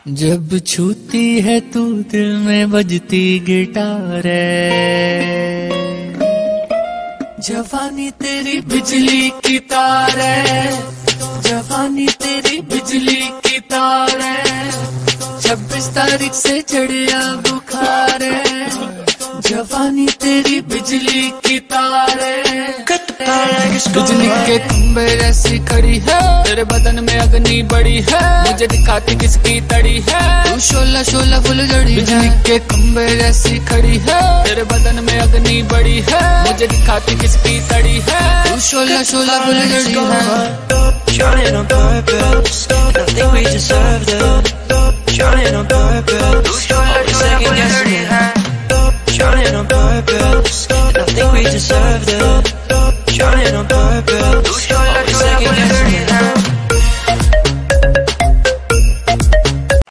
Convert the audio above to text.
जब छूती है तू दिल में बजती गिटार है, जवानी तेरी बिजली की तार है, जवानी तेरी बिजली की तार है। 26 तारीख से चढ़िया बुखार है, जवानी तेरी बिजली की तार है। बिजली के खंभे जैसी खड़ी है, तेरे बदन में अग्नि बड़ी है, मुझे दिखाती किसकी तड़ी है, तू शोला शोला फुलझड़ी। बिजली के खंभे जैसी खड़ी है, तेरे बदन में अग्नि बड़ी है, मुझे दिखाती किसकी तड़ी है, तू शोला शोला फुलझड़ी है। Trying on purpose, I think we deserve this. Trying on purpose.